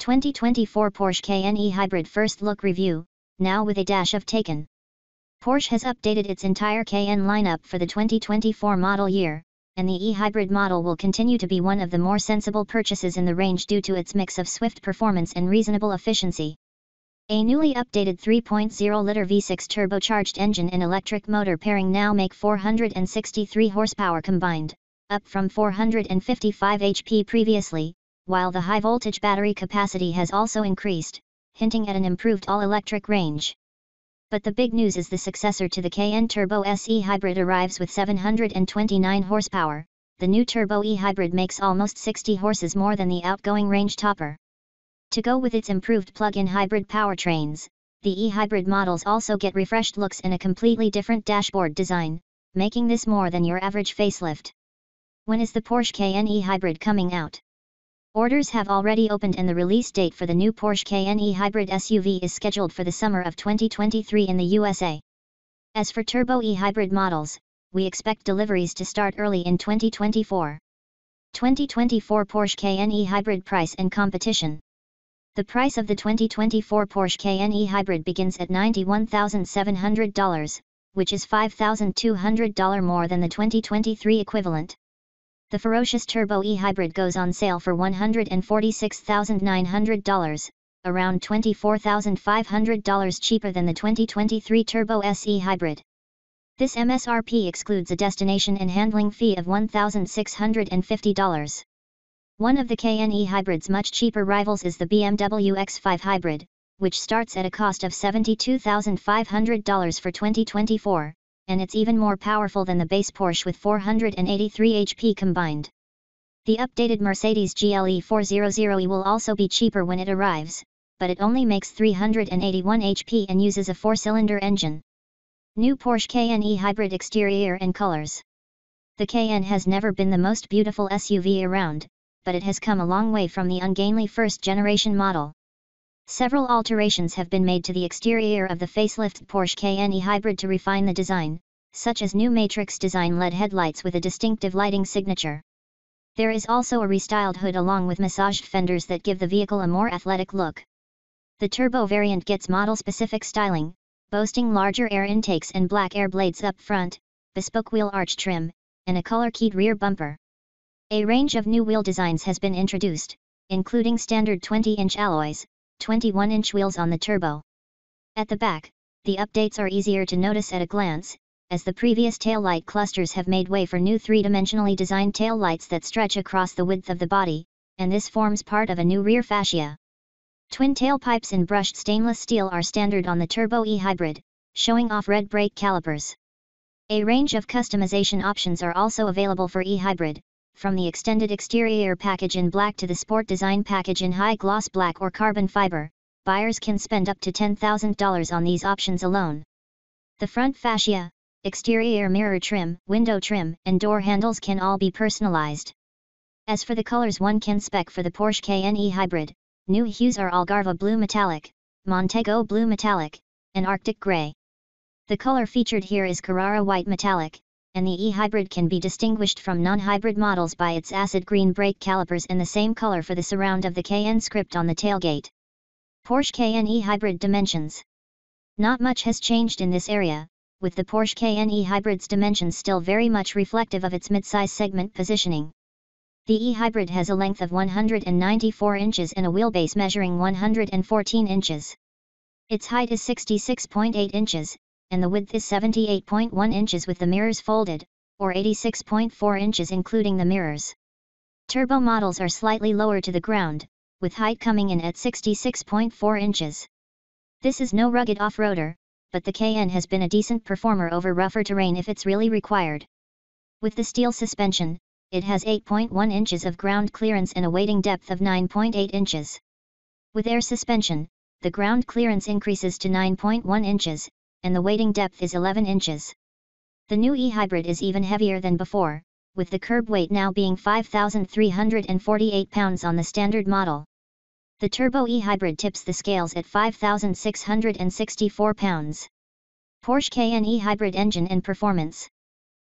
2024 Porsche Cayenne e-hybrid first look review, now with a dash of taken. Porsche has updated its entire Cayenne lineup for the 2024 model year, and the e-hybrid model will continue to be one of the more sensible purchases in the range due to its mix of swift performance and reasonable efficiency. A newly updated 3.0-liter V6 turbocharged engine and electric motor pairing now make 463 horsepower combined, up from 455 HP previously, while the high-voltage battery capacity has also increased, hinting at an improved all-electric range. But the big news is the successor to the Cayenne Turbo SE Hybrid arrives with 729 horsepower. The new Turbo e-hybrid makes almost 60 horses more than the outgoing range topper. To go with its improved plug-in hybrid powertrains, the e-hybrid models also get refreshed looks and a completely different dashboard design, making this more than your average facelift. When is the Porsche Cayenne e-hybrid coming out? Orders have already opened and the release date for the new Porsche Cayenne e-hybrid SUV is scheduled for the summer of 2023 in the USA. As for Turbo e-hybrid models, we expect deliveries to start early in 2024. 2024 Porsche Cayenne e-hybrid price and competition. The price of the 2024 Porsche Cayenne e-hybrid begins at $91,700, which is $5,200 more than the 2023 equivalent. The ferocious Turbo e-hybrid goes on sale for $146,900, around $24,500 cheaper than the 2023 Turbo SE hybrid. This MSRP excludes a destination and handling fee of $1,650. One of the Cayenne e-hybrid's much cheaper rivals is the BMW X5 hybrid, which starts at a cost of $72,500 for 2024. And it's even more powerful than the base Porsche with 483 HP combined. The updated Mercedes GLE 400e will also be cheaper when it arrives, but it only makes 381 HP and uses a 4-cylinder engine. New Porsche Cayenne e-hybrid exterior and colors. The Cayenne has never been the most beautiful SUV around, but it has come a long way from the ungainly first-generation model. Several alterations have been made to the exterior of the facelifted Porsche Cayenne e-hybrid to refine the design, such as new matrix design LED headlights with a distinctive lighting signature. There is also a restyled hood along with massaged fenders that give the vehicle a more athletic look. The turbo variant gets model-specific styling, boasting larger air intakes and black air blades up front, bespoke wheel arch trim, and a color-keyed rear bumper. A range of new wheel designs has been introduced, including standard 20-inch alloys, 21-inch wheels on the turbo. At the back, the updates are easier to notice at a glance, as the previous taillight clusters have made way for new three-dimensionally designed taillights that stretch across the width of the body, and this forms part of a new rear fascia. Twin tailpipes in brushed stainless steel are standard on the Turbo e-hybrid, showing off red brake calipers. A range of customization options are also available for e-hybrid, from the extended exterior package in black to the sport design package in high gloss black or carbon fiber. Buyers can spend up to $10,000 on these options alone. The front fascia, exterior mirror trim, window trim, and door handles can all be personalized. As for the colors one can spec for the Porsche Cayenne e-hybrid, new hues are Algarve blue metallic, Montego blue metallic, and Arctic gray. The color featured here is Carrara white metallic, and the e-hybrid can be distinguished from non-hybrid models by its acid green brake calipers and the same color for the surround of the Cayenne script on the tailgate. Porsche Cayenne e-hybrid dimensions. Not much has changed in this area, with the Porsche Cayenne e-hybrid's dimensions still very much reflective of its midsize segment positioning. The e-hybrid has a length of 194 inches and a wheelbase measuring 114 inches. Its height is 66.8 inches, and the width is 78.1 inches with the mirrors folded, or 86.4 inches including the mirrors. Turbo models are slightly lower to the ground, with height coming in at 66.4 inches. This is no rugged off-roader, but the Cayenne has been a decent performer over rougher terrain if it's really required. With the steel suspension, it has 8.1 inches of ground clearance and a weighting depth of 9.8 inches. With air suspension, the ground clearance increases to 9.1 inches, and the weighting depth is 11 inches. The new e-hybrid is even heavier than before, with the curb weight now being 5,348 pounds on the standard model. The Turbo e-hybrid tips the scales at 5,664 pounds. Porsche Cayenne e-hybrid engine and performance.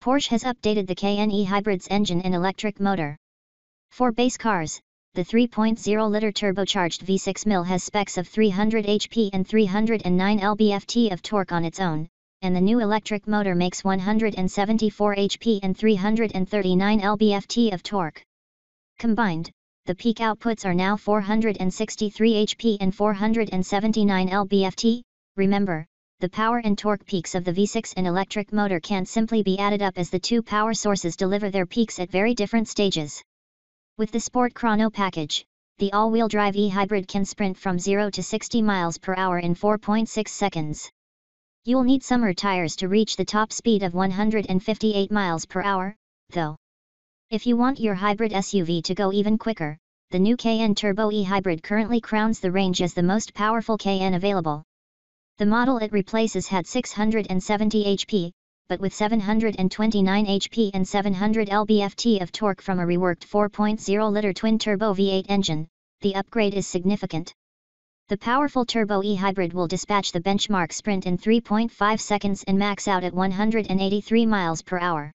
Porsche has updated the Cayenne e-hybrid's engine and electric motor. For base cars, the 3.0-liter turbocharged V6 mill has specs of 300 HP and 309 lb-ft of torque on its own, and the new electric motor makes 174 HP and 339 lb-ft of torque. Combined, the peak outputs are now 463 HP and 479 lb-ft. Remember, the power and torque peaks of the V6 and electric motor can't simply be added up, as the two power sources deliver their peaks at very different stages. With the Sport Chrono package, the all-wheel drive e-hybrid can sprint from 0 to 60 miles per hour in 4.6 seconds. You'll need summer tires to reach the top speed of 158 miles per hour, though. If you want your hybrid SUV to go even quicker, the new Cayenne Turbo e-hybrid currently crowns the range as the most powerful Cayenne available. The model it replaces had 670 HP, but with 729 HP and 700 lb-ft of torque from a reworked 4.0-liter twin-turbo V8 engine, the upgrade is significant. The powerful turbo e-hybrid will dispatch the benchmark sprint in 3.5 seconds and max out at 183 miles per hour.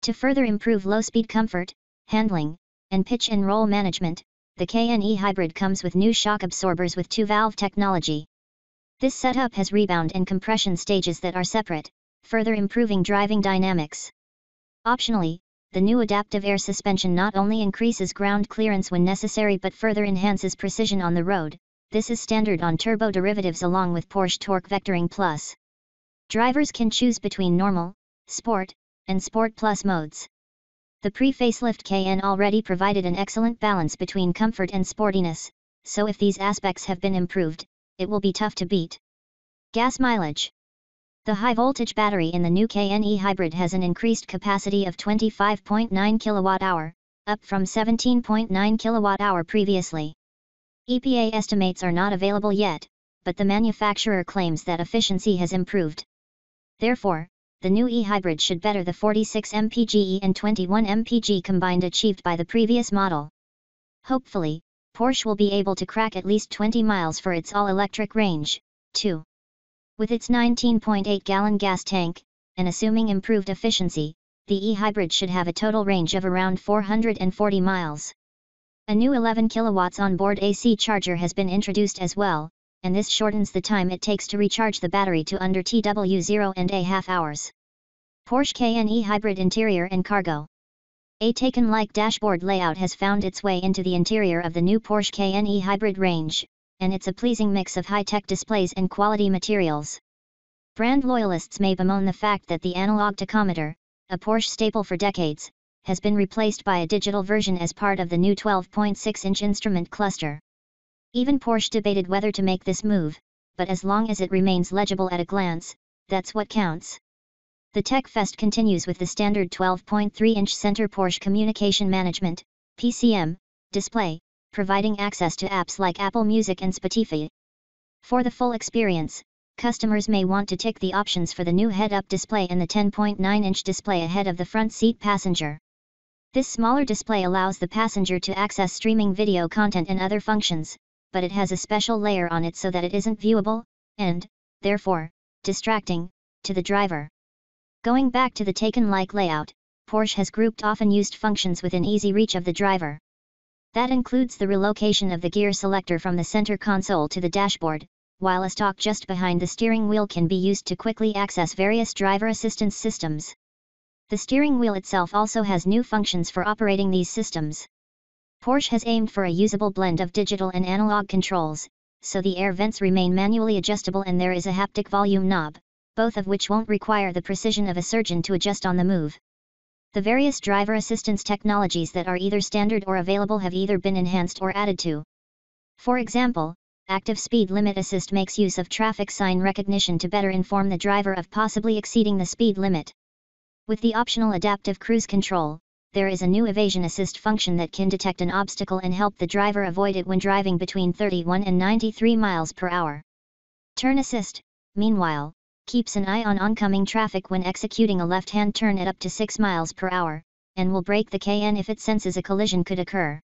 To further improve low-speed comfort, handling, and pitch and roll management, the Cayenne e-hybrid comes with new shock absorbers with 2-valve technology. This setup has rebound and compression stages that are separate, further improving driving dynamics. Optionally, the new adaptive air suspension not only increases ground clearance when necessary but further enhances precision on the road. This is standard on turbo derivatives along with Porsche Torque Vectoring Plus. Drivers can choose between normal, sport, and Sport Plus modes. The pre-facelift Cayenne already provided an excellent balance between comfort and sportiness, so if these aspects have been improved, it will be tough to beat. Gas mileage. The high-voltage battery in the new Cayenne e-hybrid has an increased capacity of 25.9 kWh, up from 17.9 kWh previously. EPA estimates are not available yet, but the manufacturer claims that efficiency has improved. Therefore, the new e-hybrid should better the 46 mpge and 21 mpg combined achieved by the previous model. Hopefully, Porsche will be able to crack at least 20 miles for its all-electric range, too. With its 19.8-gallon gas tank, and assuming improved efficiency, the e-hybrid should have a total range of around 440 miles. A new 11 kilowatts onboard AC charger has been introduced as well, and this shortens the time it takes to recharge the battery to under 0.5 hours. Porsche Cayenne e-hybrid interior and cargo. A Taycan-like dashboard layout has found its way into the interior of the new Porsche Cayenne e-hybrid range, and it's a pleasing mix of high-tech displays and quality materials. Brand loyalists may bemoan the fact that the analog tachometer, a Porsche staple for decades, has been replaced by a digital version as part of the new 12.6-inch instrument cluster. Even Porsche debated whether to make this move, but as long as it remains legible at a glance, that's what counts. The Tech Fest continues with the standard 12.3-inch center Porsche Communication Management, PCM, display, providing access to apps like Apple Music and Spotify. For the full experience, customers may want to tick the options for the new head-up display and the 10.9-inch display ahead of the front seat passenger. This smaller display allows the passenger to access streaming video content and other functions, but it has a special layer on it so that it isn't viewable, and, therefore, distracting, to the driver. Going back to the Taycan-like layout, Porsche has grouped often used functions within easy reach of the driver. That includes the relocation of the gear selector from the center console to the dashboard, while a stalk just behind the steering wheel can be used to quickly access various driver assistance systems. The steering wheel itself also has new functions for operating these systems. Porsche has aimed for a usable blend of digital and analog controls, so the air vents remain manually adjustable and there is a haptic volume knob, both of which won't require the precision of a surgeon to adjust on the move. The various driver assistance technologies that are either standard or available have either been enhanced or added to. For example, Active Speed Limit Assist makes use of traffic sign recognition to better inform the driver of possibly exceeding the speed limit. With the optional Adaptive Cruise Control, there is a new Evasion Assist function that can detect an obstacle and help the driver avoid it when driving between 31 and 93 miles per hour. Turn Assist, meanwhile, keeps an eye on oncoming traffic when executing a left-hand turn at up to 6 miles per hour, and will brake the Cayenne if it senses a collision could occur.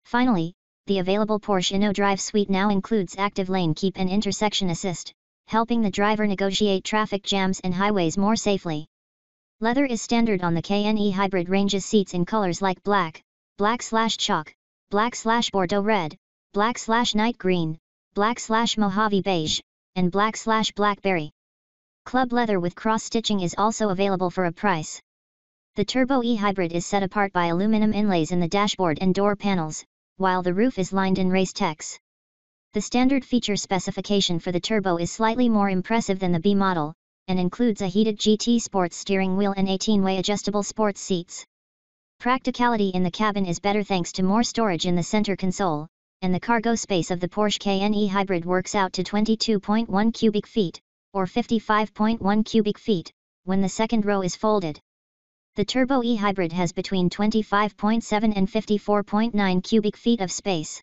Finally, the available Porsche InnoDrive suite now includes Active Lane Keep and Intersection Assist, helping the driver negotiate traffic jams and highways more safely. Leather is standard on the Cayenne e-hybrid range's seats in colors like black, black/chalk, black/bordeaux red, black/night green, black/mojave beige, and black/blackberry. Club leather with cross-stitching is also available for a price. The Turbo E Hybrid is set apart by aluminum inlays in the dashboard and door panels, while the roof is lined in race tex. The standard feature specification for the Turbo is slightly more impressive than the B model, and includes a heated GT Sports steering wheel and 18-way adjustable sports seats. Practicality in the cabin is better thanks to more storage in the center console, and the cargo space of the Porsche Cayenne E Hybrid works out to 22.1 cubic feet, or 55.1 cubic feet, when the second row is folded. The Turbo E Hybrid has between 25.7 and 54.9 cubic feet of space.